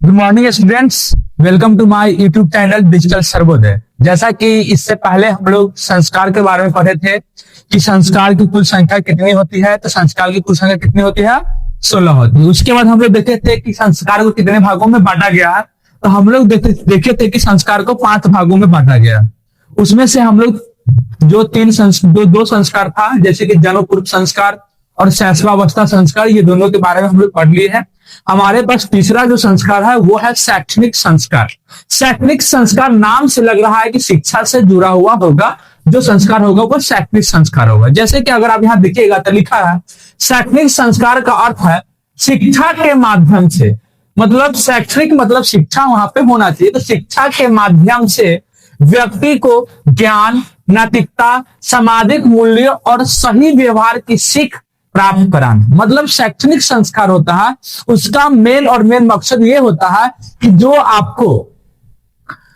Good morning students, welcome to my YouTube channel digital Sarvodaya. जैसा कि इससे पहले हम लोग संस्कार के बारे में पढ़े थे कि संस्कार की कुल संख्या कितनी होती है, तो संस्कार की कुल संख्या कितनी होती है, 16 होती है। उसके बाद हम लोग देखे थे कि संस्कार को कितने भागों में बांटा गया है, तो हम लोग देखे थे कि संस्कार को 5 भागों में बांटा गया। उसमें से हम लोग जो दो संस्कार था, जैसे कि जन्म पूर्व संस्कार और शैशवावस्था संस्कार, ये दोनों के बारे में हम लोग पढ़ लिए हैं। हमारे पास तीसरा जो संस्कार है वो है शैक्षणिक संस्कार। शैक्षणिक संस्कार नाम से लग रहा है कि शिक्षा से जुड़ा हुआ होगा, जो संस्कार होगा वो शैक्षणिक संस्कार होगा। जैसे कि अगर आप यहाँ देखिएगा तो लिखा है शैक्षणिक संस्कार का अर्थ है शिक्षा के माध्यम से, मतलब शैक्षणिक मतलब शिक्षा वहां पे होना चाहिए, तो शिक्षा के माध्यम से व्यक्ति को ज्ञान, नैतिकता, सामाजिक मूल्य और सही व्यवहार की सीख प्राप्त कराना, मतलब शैक्षणिक संस्कार होता है। उसका मेन मकसद ये होता है कि जो आपको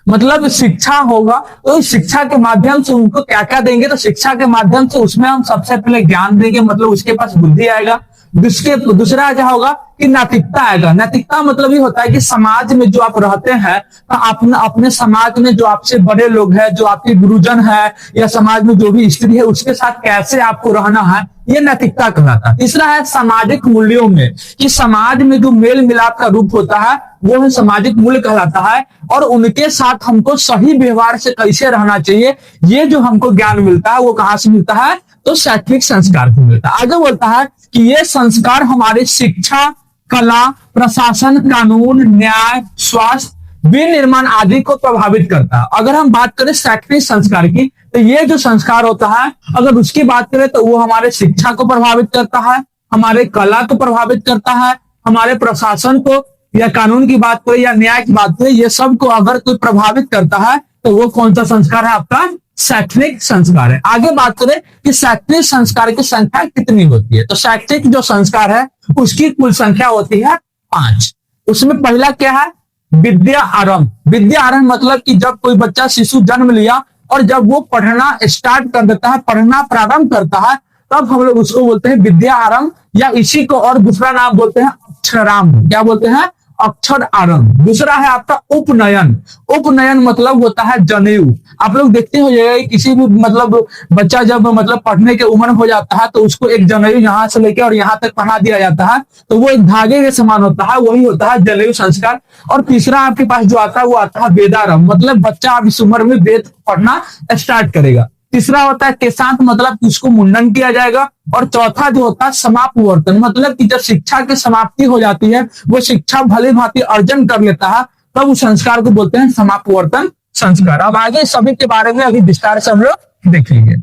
मतलब शिक्षा होगा, तो शिक्षा के माध्यम से उनको क्या क्या देंगे, तो शिक्षा के माध्यम से उसमें हम सबसे पहले ज्ञान देंगे, मतलब उसके पास बुद्धि आएगा। दूसरा क्या होगा कि नैतिकता आएगा। नैतिकता मतलब ये होता है कि समाज में जो आप रहते हैं, तो अपने समाज में जो आपसे बड़े लोग हैं, जो आपके गुरुजन है या समाज में जो भी स्त्री है, उसके साथ कैसे आपको रहना है, ये नैतिकता कहलाता है। तीसरा है सामाजिक मूल्यों में, कि समाज में जो मेल मिलाप का रूप होता है वो है सामाजिक मूल्य कहलाता है, और उनके साथ हमको सही व्यवहार से कैसे रहना चाहिए, ये जो हमको ज्ञान मिलता है वो कहाँ से मिलता है, तो शैक्षणिक संस्कार से मिलता है। आगे बोलता है कि ये संस्कार हमारे शिक्षा, कला, प्रशासन, कानून, न्याय, स्वास्थ्य, विनिर्माण आदि को प्रभावित करता है। अगर हम बात करें शैक्षणिक संस्कार की, तो ये जो संस्कार होता है, अगर उसकी बात करें तो वो हमारे शिक्षा को प्रभावित करता है, हमारे कला को प्रभावित करता है, हमारे प्रशासन को, या कानून की बात करें या न्याय की बात करें, ये सब को अगर कोई प्रभावित करता है तो वो कौन सा संस्कार है, आपका शैक्षणिक संस्कार है। आगे बात करें कि शैक्षणिक संस्कार की संख्या कितनी होती है, तो शैक्षणिक जो संस्कार है उसकी कुल संख्या होती है 5। उसमें पहला क्या है, विद्या आरंभ। विद्या आरंभ मतलब कि जब कोई बच्चा शिशु जन्म लिया और जब वो पढ़ना स्टार्ट कर देता है, पढ़ना प्रारंभ करता है, तब हम लोग उसको बोलते हैं विद्या आरंभ, या इसी को और दूसरा नाम बोलते हैं अक्षरारंभ। क्या बोलते हैं, अक्षर आरंभ। दूसरा है आपका उपनयन। उपनयन मतलब होता है जनेऊ। आप लोग देखते हो किसी भी मतलब बच्चा जब मतलब पढ़ने के उम्र हो जाता है तो उसको एक जनेऊ यहाँ से लेके और यहाँ तक पहना दिया जाता है, तो वो एक धागे के समान होता है, वही होता है जनेऊ संस्कार। और तीसरा आपके पास जो आता है वो आता है वेदारंभ, मतलब बच्चा अब इस उम्र में वेद पढ़ना स्टार्ट करेगा। तीसरा होता है केशांत, मतलब उसको मुंडन किया जाएगा। और चौथा जो होता है समापवर्तन, मतलब कि जब शिक्षा की समाप्ति हो जाती है, वो शिक्षा भले भांति अर्जन कर लेता है, तब उस संस्कार को बोलते हैं समापवर्तन संस्कार। अब आगे सभी के बारे में अभी विस्तार से हम लोग देखेंगे।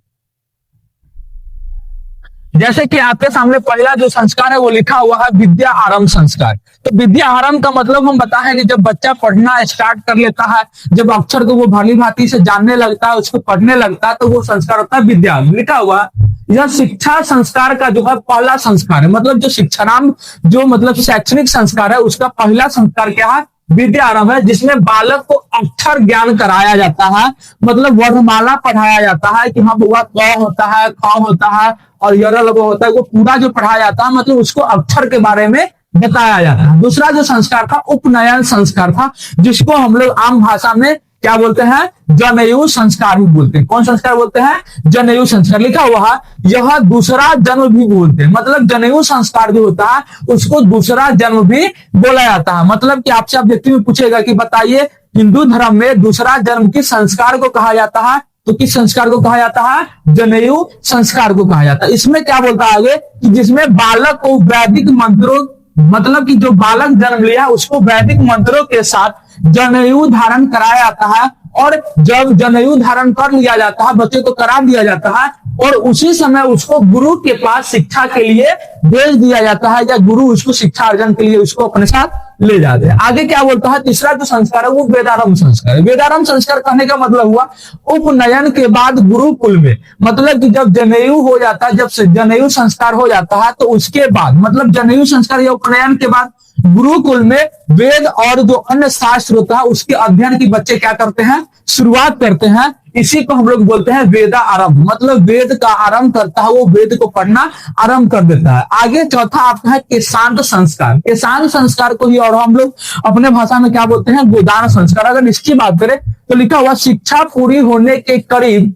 जैसे कि आपके सामने पहला जो संस्कार है वो लिखा हुआ है विद्या आरंभ संस्कार। तो विद्या आरंभ का मतलब हम बताएं कि जब बच्चा पढ़ना स्टार्ट कर लेता है, जब अक्षर को वो भली भांति से जानने लगता है, उसको पढ़ने लगता है, तो वो संस्कार होता है विद्या। लिखा हुआ यह शिक्षा संस्कार का जो है पहला संस्कार है, मतलब जो शिक्षाराम जो मतलब शैक्षणिक संस्कार है उसका पहला संस्कार क्या है, विद्या आरंभ है, जिसमें बालक को अक्षर ज्ञान कराया जाता है, मतलब वर्णमाला पढ़ाया जाता है कि हाँ बुआ क होता है, ख होता है और यरल होता है, वो पूरा जो पढ़ाया जाता है, मतलब उसको अक्षर के बारे में बताया जाता है। दूसरा जो संस्कार था उपनयन संस्कार था, जिसको हम लोग आम भाषा में क्या बोलते हैं, जनेऊ संस्कार भी बोलते हैं। कौन संस्कार बोलते हैं, जनेऊ संस्कार। लिखा हुआ है यह दूसरा जन्म भी बोलते हैं, मतलब जनेऊ संस्कार जो होता है उसको दूसरा जन्म भी बोला जाता है। मतलब कि आपसे आप व्यक्ति में पूछेगा कि बताइए हिंदू धर्म में दूसरा जन्म किस संस्कार को कहा जाता है, तो किस संस्कार को कहा जाता है, जनेऊ संस्कार को कहा जाता है। इसमें क्या बोलता है आगे कि जिसमें बालक को वैदिक मंत्रों, मतलब कि जो बालक जन्म लिया उसको वैदिक मंत्रों के साथ जनेऊ धारण कराया जाता है, और जब जनेऊ धारण कर लिया जाता है, बच्चे को करा दिया जाता है, और उसी समय उसको गुरु के पास शिक्षा के लिए भेज दिया जाता है, या गुरु उसको शिक्षा अर्जन के लिए उसको अपने साथ ले जाते हैं। आगे क्या बोलता है, तीसरा जो संस्कार है वो वेदारंभ संस्कार है। वेदारंभ संस्कार कहने का मतलब हुआ उपनयन के बाद गुरुकुल में, मतलब कि जब जनेऊ हो जाता है, जब जनेऊ संस्कार हो जाता है, तो उसके बाद मतलब जनेऊ संस्कार या उपनयन के बाद गुरुकुल में वेद और जो अन्य शास्त्र होता है उसके अध्ययन की बच्चे क्या करते हैं, शुरुआत करते हैं। इसी को हम लोग बोलते हैं वेदा आरंभ, मतलब वेद का आरंभ करता है, वो वेद को पढ़ना आरंभ कर देता है। आगे चौथा आपका है केशांत संस्कार। केशांत संस्कार को ही और हम लोग अपने भाषा में क्या बोलते हैं, गोदान संस्कार। अगर इसकी बात करें तो लिखा हुआ शिक्षा पूरी होने के करीब,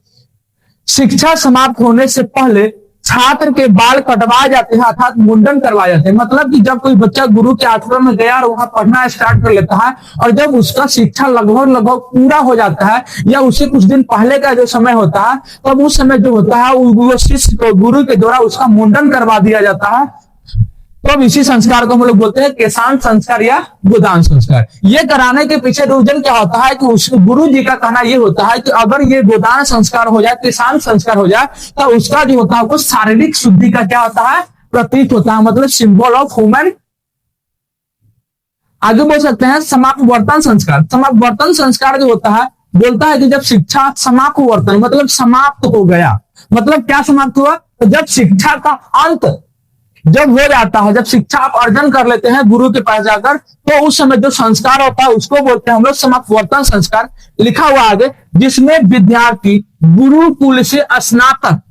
शिक्षा समाप्त होने से पहले छात्र के बाल कटवाए जाते हैं अर्थात मुंडन करवाए जाते हैं। मतलब कि जब कोई बच्चा गुरु के आश्रम में गया और वहां पढ़ना स्टार्ट कर लेता है और जब उसका शिक्षा लगभग पूरा हो जाता है या उसे कुछ दिन पहले का जो समय होता है, तब उस समय जो होता है वो शिष्य को गुरु के द्वारा उसका मुंडन करवा दिया जाता है। तो इसी संस्कार को हम लोग बोलते हैं केशांत संस्कार या गोदान संस्कार। ये कराने के पीछे रीजन क्या होता है कि उस गुरु जी का कहना ये होता है कि अगर ये गोदान संस्कार हो जाए, केशांत संस्कार हो जाए, तो उसका जो होता है वो शारीरिक शुद्धि का क्या होता है, प्रतीक होता है, मतलब सिंबल ऑफ ह्यूमन। आगे बोल सकते हैं समापवर्तन संस्कार। समापवर्तन संस्कार जो होता है बोलता है कि जब शिक्षा समापवर्तन मतलब समाप्त हो गया, मतलब क्या समाप्त हुआ, तो जब शिक्षा का अंत जब हो जाता है, जब शिक्षा आप अर्जन कर लेते हैं गुरु के पास जाकर, तो उस समय जो संस्कार होता है उसको बोलते हैं हम लोग समापवर्तन संस्कार। लिखा हुआ आगे, जिसमें विद्यार्थी गुरुकुल से स्नातक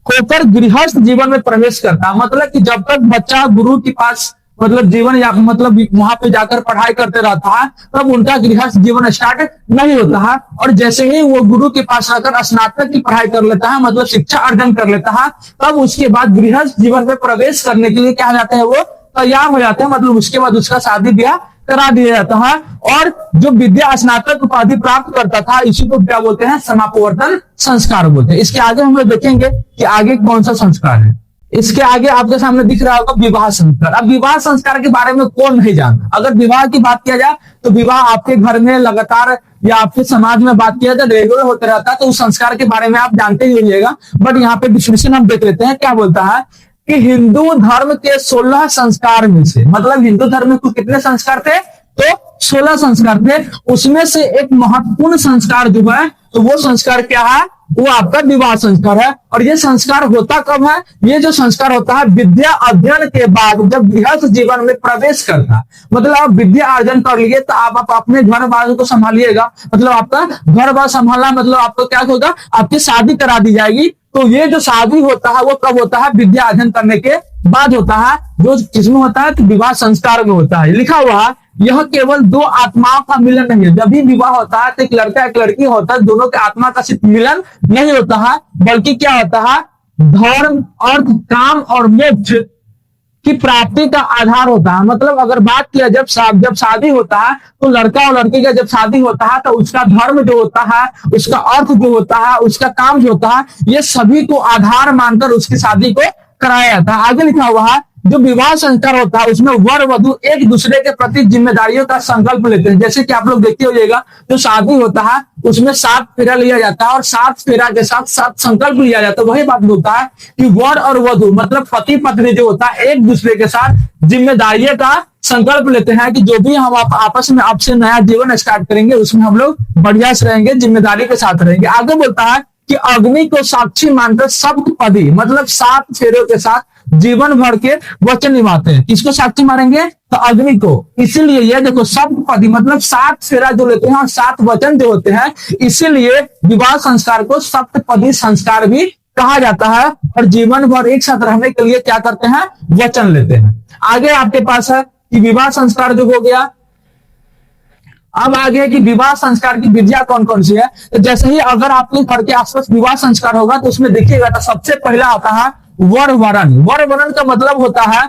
होकर गृहस्थ जीवन में प्रवेश करता है। मतलब कि जब तक बच्चा गुरु के पास मतलब जीवन या मतलब वहां पे जाकर पढ़ाई करते रहता है, तब उनका गृहस्थ जीवन स्टार्ट नहीं होता है। और जैसे ही वो गुरु के पास आकर स्नातक की पढ़ाई कर लेता है, मतलब शिक्षा अर्जन कर लेता है, तब उसके बाद गृहस्थ जीवन में प्रवेश करने के लिए क्या हो जाते हैं, वो तैयार हो जाते हैं। मतलब उसके बाद उसका शादी ब्याह करा दिया जाता है। और जो विद्या स्नातक उपाधि प्राप्त करता था, इसी को क्या बोलते हैं, समापवर्तन संस्कार बोलते हैं। इसके आगे हम लोग देखेंगे कि आगे कौन सा संस्कार है। इसके आगे आपके सामने दिख रहा होगा विवाह संस्कार। अब विवाह संस्कार के बारे में कौन नहीं जानता। अगर विवाह की बात किया जाए तो विवाह आपके घर में लगातार या आपके समाज में बात किया जाए रेगुलर होता रहता है, तो उस संस्कार के बारे में आप जानते ही होइएगा। बट यहाँ पे डिस्क्रिप्शन हम देख लेते हैं, क्या बोलता है कि हिंदू धर्म के 16 संस्कार में से, मतलब हिंदू धर्म में कुल कितने संस्कार थे, तो 16 संस्कार थे। उसमें से एक महत्वपूर्ण संस्कार जो है, तो वो संस्कार क्या है, वो आपका विवाह संस्कार है। और ये संस्कार होता कब है, ये जो संस्कार होता है विद्या अध्ययन के बाद, जब गृहस्थ जीवन में प्रवेश करता है। मतलब आप विद्या अर्जन कर लिए तो आप अपने घर वालों को संभालिएगा, मतलब आपका घर बार संभालना, मतलब आपको क्या होगा, आपकी शादी करा दी जाएगी। तो ये जो शादी होता है वो कब होता है, विद्या अर्जन करने के बाद होता है, जो किसमें होता है, तो विवाह संस्कार में होता है। लिखा हुआ है यह केवल दो आत्माओं का मिलन नहीं है। जब भी विवाह होता है तो एक लड़का एक लड़की होता है, दोनों के आत्मा का सिर्फ मिलन नहीं होता है, बल्कि क्या होता है, धर्म अर्थ काम और मोक्ष की प्राप्ति का आधार होता है। मतलब अगर बात किया जब शादी होता है, तो लड़का और लड़की का जब शादी होता है तो उसका धर्म जो होता है, उसका अर्थ जो होता है, उसका काम जो होता है, ये सभी को आधार मानकर उसकी शादी को कराया जाता है। आगे लिखा हुआ है जो विवाह संस्कार होता है उसमें वर वधु एक दूसरे के प्रति जिम्मेदारियों का संकल्प लेते हैं। जैसे कि आप लोग देखते होइएगा, जो शादी होता है उसमें 7 फेरा लिया जाता है और 7 फेरा के साथ 7 संकल्प लिया जाता है। वही बात होता है कि वर और वधु मतलब पति पत्नी जो होता है एक दूसरे के साथ जिम्मेदारियों का संकल्प लेते हैं कि जो भी हम आपस में आपसे नया जीवन स्टार्ट करेंगे उसमें हम लोग बढ़िया से रहेंगे, जिम्मेदारी के साथ रहेंगे। आगे बोलता है कि अग्नि को साक्षी मानकर सप्तपदी मतलब 7 फेरों के साथ जीवन भर के वचन निभाते हैं। किसको साक्षी मारेंगे, तो अग्नि को। इसीलिए ये देखो सप्तपदी मतलब 7 फेरा जो लेते हैं और 7 वचन जो होते हैं, इसीलिए विवाह संस्कार को सप्तपदी संस्कार भी कहा जाता है। और जीवन भर एक साथ रहने के लिए क्या करते हैं, वचन लेते हैं। आगे आपके पास है कि विवाह संस्कार जो हो गया। अब आगे कि विवाह संस्कार की विधियां कौन कौन सी है, तो जैसे ही अगर आपके घर के आसपास विवाह संस्कार होगा तो उसमें देखिएगा तो सबसे पहला आता है वर वरण। वर वरण का मतलब होता है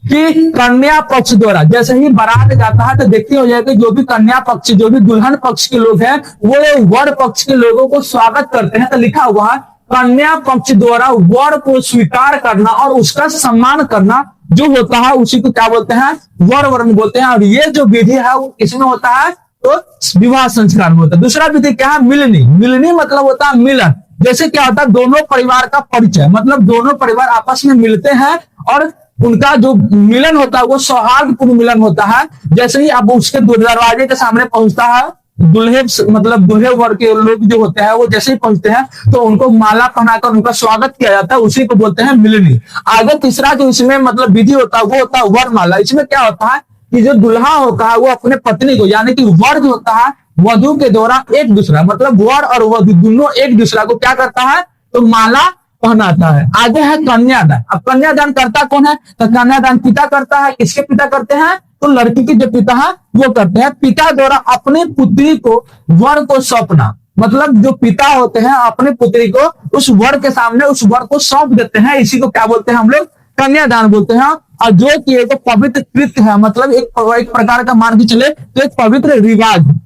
कि कन्या पक्ष द्वारा जैसे ही बारात जाता है तो देखते हो जाएगा जो भी कन्या पक्ष जो भी दुल्हन पक्ष के लोग हैं वो वर पक्ष के लोगों को स्वागत करते हैं। तो लिखा हुआ है कन्या पक्ष द्वारा वर को स्वीकार करना और उसका सम्मान करना जो होता है उसी को क्या बोलते हैं, वर वरण बोलते हैं। और ये जो विधि है वो किसमें होता है, तो विवाह संस्कार में होता है। दूसरा विधि क्या है, मिलनी। मिलनी मतलब होता है मिलन। जैसे क्या होता है, दोनों परिवार का परिचय, मतलब दोनों परिवार आपस में मिलते हैं और उनका जो मिलन होता है वो सौहार्दपूर्ण मिलन होता है। जैसे ही अब उसके दरवाजे के सामने पहुंचता है दूल्हे मतलब दूल्हे वर्ग के लोग जो होते हैं वो जैसे ही पहुंचते हैं तो उनको माला पहनाकर उनका स्वागत किया जाता है, उसी को बोलते हैं मिलनी। आगे तीसरा जो इसमें मतलब विधि होता है वो होता है वरमाला। इसमें क्या होता है कि जो दुल्हा होता है वो अपने पत्नी को यानी कि वर जो होता है वधु के द्वारा एक दूसरा, मतलब वर और वधु दोनों एक दूसरा को क्या करता है, तो माला पहनाता है। आगे है कन्यादान। अब कन्यादान करता कौन है, तो कन्यादान पिता करता है। किसके पिता करते हैं, तो लड़की के जो पिता है वो करते हैं। पिता द्वारा अपनी पुत्री को वर को सौंपना, मतलब जो पिता होते हैं अपनी पुत्री को उस वर के सामने उस वर को सौंप देते हैं, इसी को क्या बोलते हैं हम लोग, कन्यादान बोलते हैं। और जो कि एक पवित्र कृत्य है, मतलब एक प्रकार का मान के चले तो एक पवित्र रिवाज।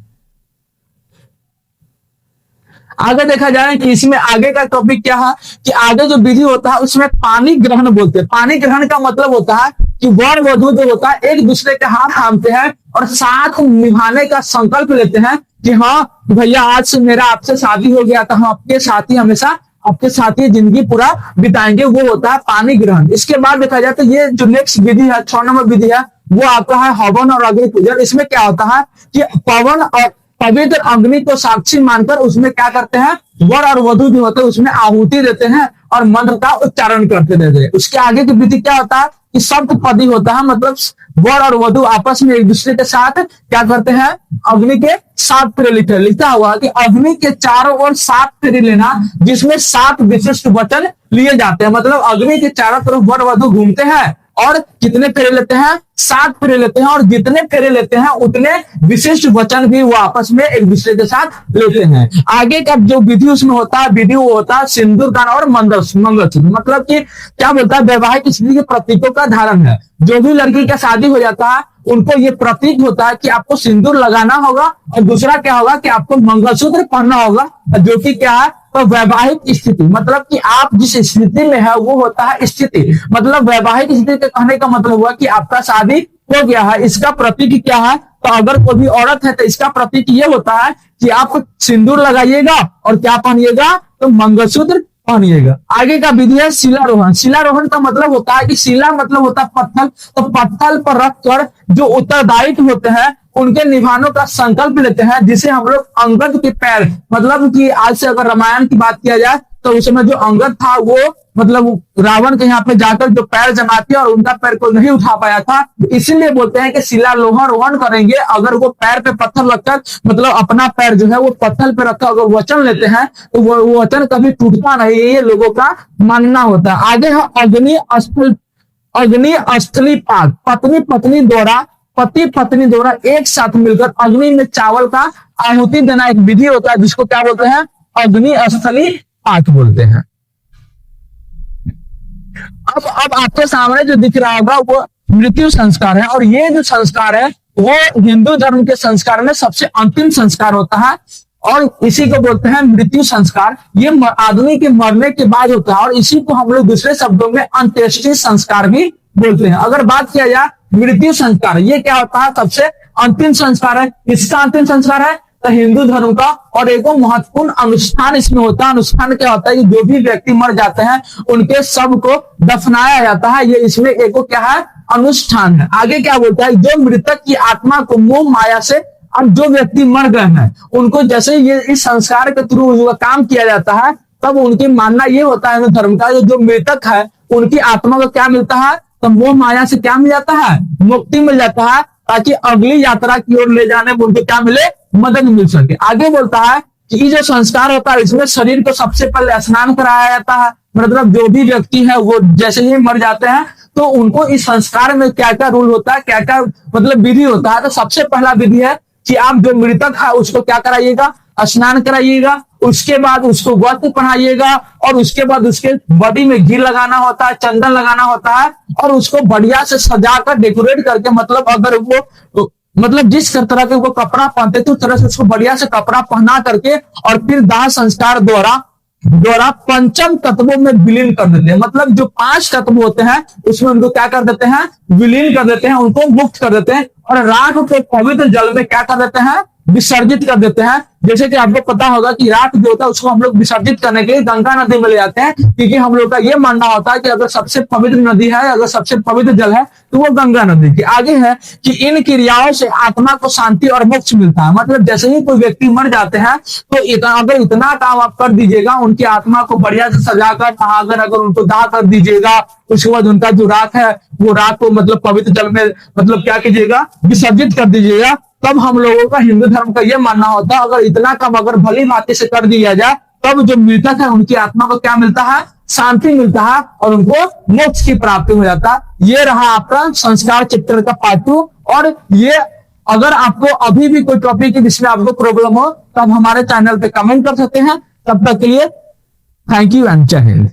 आगे देखा जाए कि इसमें आगे का टॉपिक क्या है, कि आगे जो विधि होता है उसमें पानी ग्रहण बोलते हैं। पानी ग्रहण का मतलब होता है कि वर वधु जो होता है एक दूसरे के हाथ थामते हैं और साथ निभाने का संकल्प लेते हैं कि हाँ भैया आज से मेरा आपसे शादी हो गया, तो हम आपके साथी हमेशा आपके साथी जिंदगी पूरा बिताएंगे, वो होता है पानी ग्रहण। इसके बाद देखा जाए तो ये जो नेक्स्ट विधि है 6 नंबर विधि है वो आपका है हवन और अग्नि पूजन। इसमें क्या होता है कि पवन और पवित्र अग्नि को साक्षी मानकर उसमें क्या करते हैं, वर और वधु जो होते हैं उसमें आहुति देते हैं और मंत्र का उच्चारण करते रहते हैं। उसके आगे की विधि क्या होता है कि सप्तपदी होता है, मतलब वर और वधु आपस में एक दूसरे के साथ क्या करते हैं, अग्नि के 7 फेरे लिखा हुआ है कि अग्नि के चारों ओर 7 फेरे लेना, जिसमें 7 विशिष्ट वचन लिए जाते हैं। मतलब अग्नि के चारों तरफ वर वधु घूमते हैं और कितने फेरे लेते हैं, 7 फेरे लेते हैं, और जितने फेरे लेते हैं उतने विशिष्ट वचन भी वो आपस में एक दूसरे के साथ लेते हैं। आगे का जो विधि उसमें होता है, विधि वो होता है सिंदूर दान और मंगलसूत्र। मतलब कि क्या बोलता है, वैवाहिक स्थिति के प्रतीकों का धारण है। जो भी लड़की का शादी हो जाता है उनको ये प्रतीक होता है कि आपको सिंदूर लगाना होगा, और दूसरा क्या होगा कि आपको मंगलसूत्र पहनना होगा, जो कि क्या है, तो वैवाहिक स्थिति, मतलब कि आप जिस स्थिति में है वो होता है स्थिति। मतलब वैवाहिक स्थिति के कहने का मतलब हुआ कि आपका शादी हो गया है, इसका प्रतीक क्या है, तो अगर कोई भी औरत है तो इसका प्रतीक ये होता है कि आप सिंदूर लगाइएगा और क्या पहनिएगा, तो मंगलसूत्र पहनिएगा। आगे का विधि है शिलारोहण। शिलारोहण का मतलब होता है कि शिला मतलब होता है पत्थर, तो पत्थर पर रखकर जो उत्तरदायित्व होते हैं उनके निभानों का संकल्प लेते हैं, जिसे हम लोग अंगद के पैर, मतलब कि आज से अगर रामायण की बात किया जाए तो उस समय जो अंगद था वो मतलब रावण के यहाँ पे जाकर जो पैर जमा किया और उनका पैर को नहीं उठा पाया था, इसीलिए बोलते हैं कि शिलारोहण करेंगे। अगर वो पैर पे पत्थर रखकर, मतलब अपना पैर जो है वो पत्थर पे रखकर अगर वचन लेते हैं तो वो वचन कभी टूटता नहीं, ये लोगों का मानना होता है। आगे है अग्नि स्थली पाक। पत्नी पत्नी द्वारा एक साथ मिलकर अग्नि में चावल का आहुति देना एक विधि होता है, जिसको क्या बोलते हैं, अग्नि स्थली पाक बोलते हैं। अब आपके सामने जो दिख रहा होगा वो मृत्यु संस्कार है, और ये जो संस्कार है वो हिंदू धर्म के संस्कार में सबसे अंतिम संस्कार होता है, और इसी को बोलते हैं मृत्यु संस्कार। ये आदमी के मरने के बाद होता है, और इसी को हम लोग दूसरे शब्दों में अंत्येष्टि संस्कार भी बोलते हैं। अगर बात किया जाए मृत्यु संस्कार, ये क्या होता है, सबसे अंतिम संस्कार है। इसका अंतिम संस्कार है तो हिंदू धर्म का, और एक महत्वपूर्ण अनुष्ठान इसमें होता है। अनुष्ठान क्या होता है, जो भी व्यक्ति मर जाते हैं उनके शव को दफनाया जाता है, ये इसमें एक क्या है, अनुष्ठान है। आगे क्या बोलता है, जो मृतक की आत्मा को मोह माया से, अब जो व्यक्ति मर गए हैं उनको जैसे ये इस संस्कार के थ्रू काम किया जाता है, तब उनकी मानना ये होता है हिंदू धर्म का, जो मृतक है उनकी आत्मा को क्या मिलता है, तो मोह माया से क्या मिल जाता है, मुक्ति मिल जाता है, ताकि अगली यात्रा की ओर ले जाने में उनको क्या मिले, मदद मिल सके। आगे बोलता है कि ये जो संस्कार होता है इसमें शरीर को सबसे पहले स्नान कराया जाता है। मतलब जो भी व्यक्ति है वो जैसे ही मर जाते हैं तो उनको इस संस्कार में क्या क्या रूल होता है, क्या क्या मतलब विधि होता है। तो सबसे पहला विधि है कि आप जो मृतक है उसको क्या कराइएगा, स्नान कराइएगा, उसके बाद उसको वस्त्र पहनाइएगा, और उसके बाद उसके बॉडी में घी लगाना होता है, चंदन लगाना होता है, और उसको बढ़िया से सजाकर डेकोरेट करके, मतलब अगर वो मतलब जिस तरह के वो कपड़ा पहनते थे उस तरह से उसको बढ़िया से कपड़ा पहना करके, और फिर दाह संस्कार द्वारा पंचम तत्वों में विलीन कर देते हैं। मतलब जो 5 तत्व होते हैं उसमें उनको क्या कर देते हैं, विलीन कर देते हैं, उनको मुक्त कर देते हैं, और राख को पवित्र जल में क्या कर देते हैं, विसर्जित कर देते हैं। जैसे कि आपको पता होगा कि राख जो होता है उसको हम लोग विसर्जित करने के लिए गंगा नदी में ले जाते हैं, क्योंकि हम लोग का ये मानना होता है कि अगर सबसे पवित्र नदी है, अगर सबसे पवित्र जल है तो वो गंगा नदी की। आगे है कि इन क्रियाओं से आत्मा को शांति और मोक्ष मिलता है। मतलब जैसे ही कोई व्यक्ति मर जाते हैं तो इतना काम आप कर दीजिएगा, उनकी आत्मा को बढ़िया से सजाकर अगर उनको दाह कर दीजिएगा, उसके बाद उनका जो राख है वो राख को मतलब पवित्र जल में मतलब क्या कीजिएगा, विसर्जित कर दीजिएगा, तब हम लोगों का हिंदू धर्म का यह मानना होता है, अगर इतना कम अगर भली भांति से कर दिया जाए, तब जो मृतक है उनकी आत्मा को क्या मिलता है, शांति मिलता है और उनको मोक्ष की प्राप्ति हो जाता है। ये रहा आपका संस्कार चैप्टर का पार्ट 2। और ये अगर आपको अभी भी कोई टॉपिक है जिसमें आपको प्रॉब्लम हो, तब हमारे चैनल पे कमेंट कर सकते हैं। तब तक के लिए थैंक यू एंड जय हिंद।